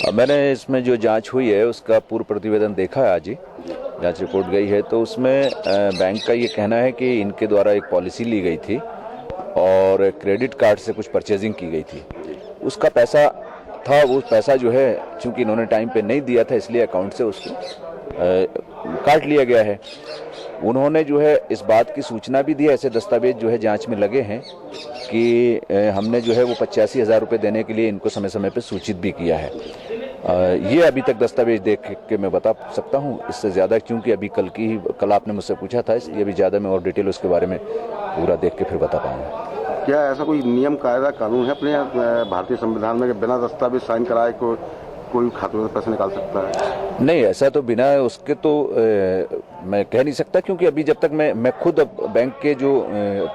मैंने इसमें जो जांच हुई है उसका पूर्व प्रतिवेदन देखा है आज ही, जांच रिपोर्ट गई है। तो उसमें बैंक का ये कहना है कि इनके द्वारा एक पॉलिसी ली गई थी और क्रेडिट कार्ड से कुछ परचेजिंग की गई थी। उसका पैसा था, वो पैसा जो है चूंकि इन्होंने टाइम पे नहीं दिया था इसलिए अकाउंट से उसको काट लिया गया है। उन्होंने जो है इस बात की सूचना भी दी, ऐसे दस्तावेज जो है जांच में लगे हैं कि हमने जो है वो 85,000 रुपये देने के लिए इनको समय समय पे सूचित भी किया है। ये अभी तक दस्तावेज देख के मैं बता सकता हूँ, इससे ज़्यादा क्योंकि अभी कल आपने मुझसे पूछा था, इसलिए अभी ज़्यादा मैं और डिटेल उसके बारे में पूरा देख के फिर बता पाऊँगा। क्या ऐसा कोई नियम कायदा कानून है अपने भारतीय संविधान में कि बिना दस्तावेज साइन कराए कोई खाते से पैसे निकाल सकता है? नहीं, ऐसा तो बिना उसके तो मैं कह नहीं सकता, क्योंकि अभी जब तक मैं खुद बैंक के जो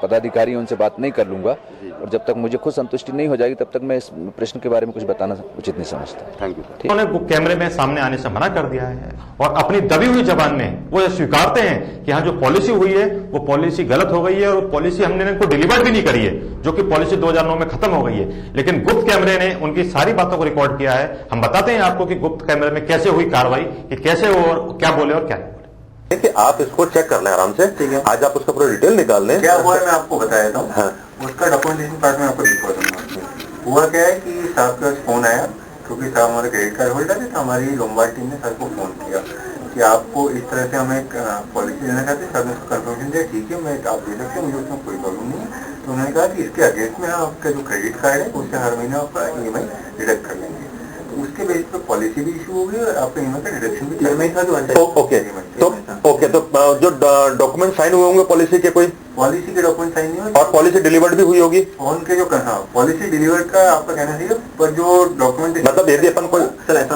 पदाधिकारी हैं उनसे बात नहीं कर लूंगा और जब तक मुझे खुद संतुष्टि नहीं हो जाएगी तब तक मैं इस प्रश्न के बारे में कुछ बताना उचित नहीं समझता। Thank you. उन्होंने कैमरे में सामने आने से मना कर दिया है और अपनी दबी हुई जबान में वो स्वीकारते हैं कि हाँ जो पॉलिसी हुई है वो पॉलिसी गलत हो गई है और पॉलिसी हमने इनको डिलीवर भी नहीं करी है, जो कि पॉलिसी 2009 में खत्म हो गई है। लेकिन गुप्त कैमरे ने उनकी सारी बातों को रिकॉर्ड किया है। हम बताते हैं आपको कि गुप्त कैमरे में कैसे हुई कार्रवाई, कि कैसे वो और क्या बोले और क्या नहीं बोले। कि आप इसको चेक कर लें आराम से, ठीक है। आज आप उसका पूरा डिटेल निकाल लें। क्या हुआ है मैं आपको बता देता हूँ। हाँ। उसका डॉक्यूमेंटेशन पार्ट में आपको दिखा दूंगा। हुआ क्या है कि साहब का फोन आया, क्योंकि साहब हमारे क्रेडिट कार्ड होल्डर है, तो हमारी लोम्बार्ड टीम ने सर को फोन किया कि आपको इस तरह से हमें पॉलिसी देना चाहते हैं। सर ने उसको कंफर्मेशन दिया, ठीक है मैं आप दे सकते हैं, मुझे उसमें कोई प्रॉब्लम नहीं है। तो उन्होंने कहा कि इसके अगेंस्ट में आपका जो क्रेडिट कार्ड है उससे हर महीने आपका EMI डिडक्ट कर लेंगे। उसके बेसिस पे पॉलिसी भी इशू हो गई और आपका EMI का डिडक्शन भी EMI था जो ओके। तो जो डॉक्यूमेंट साइन हुए होंगे पॉलिसी के, कोई पॉलिसी के डॉक्यूमेंट साइन नहीं हुए और पॉलिसी डिलीवर्ड भी हुई होगी। फोन के जो हाँ पॉलिसी डिलीवर्ड का आपका कहना चाहिए, पर जो डॉक्यूमेंट मतलब यदि अपन कोई सर ऐसा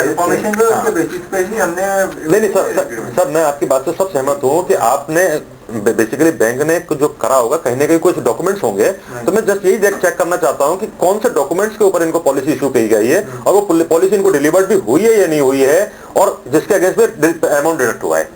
इन्फॉर्मेशन जो उसके बेसिस पे ही हमने नहीं सर मैं आपकी बात से सब सहमत हूँ कि आपने बेसिकली बैंक ने जो करा होगा कहीं ना कहीं कुछ डॉक्यूमेंट्स होंगे। तो मैं जस्ट यही चेक करना चाहता हूँ कि कौन से डॉक्यूमेंट्स के ऊपर इनको पॉलिसी इशू की गई है और वो पॉलिसी इनको डिलीवर्ड भी हुई है या नहीं हुई है और जिसके अगेंस्ट में अमाउंट डिडक्ट हुआ है।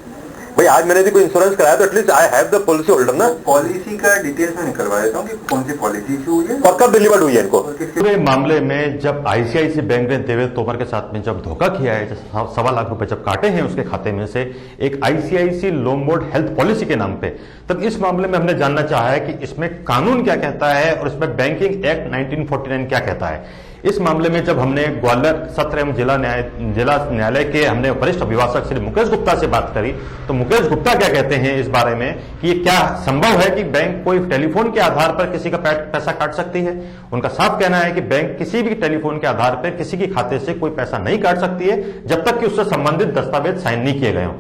भाई आज मैंने भी कोई इंश्योरेंस कराया तो at least I have the policy holder ना। पॉलिसी का डिटेल्स में निकलवा देता हूँ कि कौन सी पॉलिसी इशू हुई है और कब डिलीवर्ड हुई है इनको। पूरे मामले में जब ICICI बैंक ने देवेंद्र तोमर के साथ में जब धोखा किया है, 1.25 लाख रुपए जब काटे हैं उसके खाते में से एक ICICI लोम्बार्ड हेल्थ पॉलिसी के नाम पे, तब इस मामले में हमने जानना चाहा है कि इसमें कानून क्या कहता है और इसमें बैंकिंग एक्ट 1949 क्या कहता है। इस मामले में जब हमने ग्वालियर सत्र एवं जिला न्यायालय के हमने वरिष्ठ अभिभाषक श्री मुकेश गुप्ता से बात करी, तो मुकेश गुप्ता क्या कहते हैं इस बारे में कि ये क्या संभव है कि बैंक कोई टेलीफोन के आधार पर किसी का पैसा काट सकती है। उनका साफ कहना है कि बैंक किसी भी टेलीफोन के आधार पर किसी के खाते से कोई पैसा नहीं काट सकती है जब तक कि उससे संबंधित दस्तावेज साइन नहीं किए गए हों।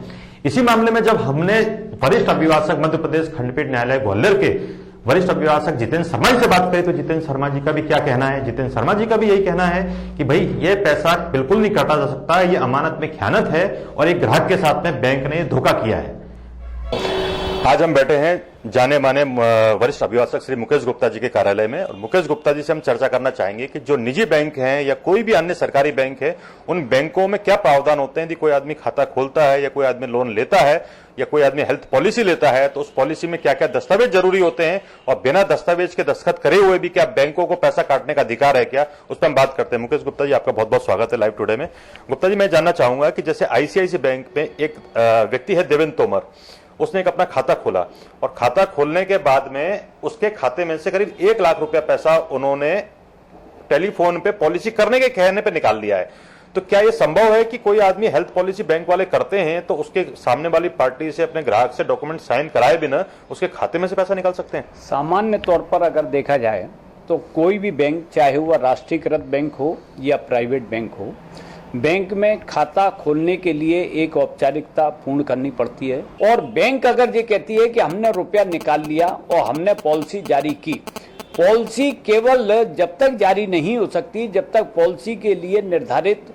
इसी मामले में जब हमने वरिष्ठ अभिभाषक मध्य प्रदेश खंडपीठ न्यायालय ग्वालियर के वरिष्ठ अभिभाषक जितेंद्र शर्मा जी से बात करें तो जितेंद्र शर्मा जी का भी क्या कहना है। जितेंद्र शर्मा जी का भी यही कहना है कि भाई ये पैसा बिल्कुल नहीं काटा जा सकता, ये अमानत में खयानत है और एक ग्राहक के साथ में बैंक ने धोखा किया है। आज हम बैठे हैं जाने माने वरिष्ठ अभिभाषक श्री मुकेश गुप्ता जी के कार्यालय में और मुकेश गुप्ता जी से हम चर्चा करना चाहेंगे कि जो निजी बैंक हैं या कोई भी अन्य सरकारी बैंक है, उन बैंकों में क्या प्रावधान होते हैं। यदि कोई आदमी खाता खोलता है या कोई आदमी लोन लेता है या कोई आदमी हेल्थ पॉलिसी लेता है तो उस पॉलिसी में क्या क्या दस्तावेज जरूरी होते हैं और बिना दस्तावेज के दस्तखत करे हुए भी क्या बैंकों को पैसा काटने का अधिकार है क्या, उस पर हम बात करते हैं। मुकेश गुप्ता जी, आपका बहुत बहुत स्वागत है लाइव टुडे में। गुप्ता जी, मैं जानना चाहूंगा कि जैसे ICICI बैंक में एक व्यक्ति है देवेंद्र तोमर, उसने एक अपना खाता खोला और खाता खोलने के बाद में उसके खाते में से करीब 1 लाख रुपया पैसा उन्होंने टेलीफोन पे पॉलिसी करने के कहने पे निकाल लिया है। तो क्या यह संभव है कि कोई आदमी हेल्थ पॉलिसी बैंक वाले करते हैं तो उसके सामने वाली पार्टी से अपने ग्राहक से डॉक्यूमेंट साइन कराए बिना उसके खाते में से पैसा निकाल सकते हैं? सामान्य तौर पर अगर देखा जाए तो कोई भी बैंक, चाहे वह राष्ट्रीयकृत बैंक हो या प्राइवेट बैंक हो, बैंक में खाता खोलने के लिए एक औपचारिकता पूर्ण करनी पड़ती है। और बैंक अगर ये कहती है कि हमने रुपया निकाल लिया और हमने पॉलिसी जारी की, पॉलिसी केवल जब तक जारी नहीं हो सकती जब तक पॉलिसी के लिए निर्धारित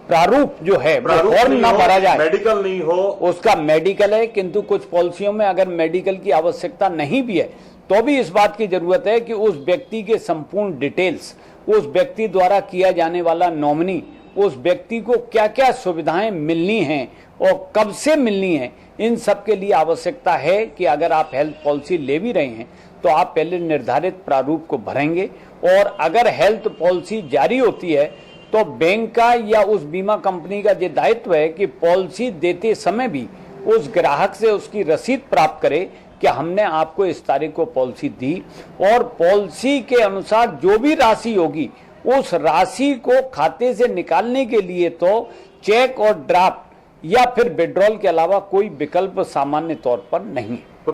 प्रारूप जो है फॉर्म ना भरा जाए। मेडिकल नहीं हो, उसका मेडिकल है, किंतु कुछ पॉलिसियों में अगर मेडिकल की आवश्यकता नहीं भी है तो भी इस बात की जरूरत है कि उस व्यक्ति के संपूर्ण डिटेल्स, उस व्यक्ति द्वारा किया जाने वाला नॉमिनी, उस व्यक्ति को क्या क्या सुविधाएं मिलनी हैं और कब से मिलनी है, इन सब के लिए आवश्यकता है कि अगर आप हेल्थ पॉलिसी ले भी रहे हैं तो आप पहले निर्धारित प्रारूप को भरेंगे और अगर हेल्थ पॉलिसी जारी होती है तो बैंक का या उस बीमा कंपनी का ये दायित्व है कि पॉलिसी देते समय भी उस ग्राहक से उसकी रसीद प्राप्त करे कि हमने आपको इस तारीख को पॉलिसी दी, और पॉलिसी के अनुसार जो भी राशि होगी उस राशि को खाते से निकालने के लिए तो चेक और ड्राफ्ट या फिर विड्रॉल के अलावा कोई विकल्प सामान्य तौर पर नहीं है।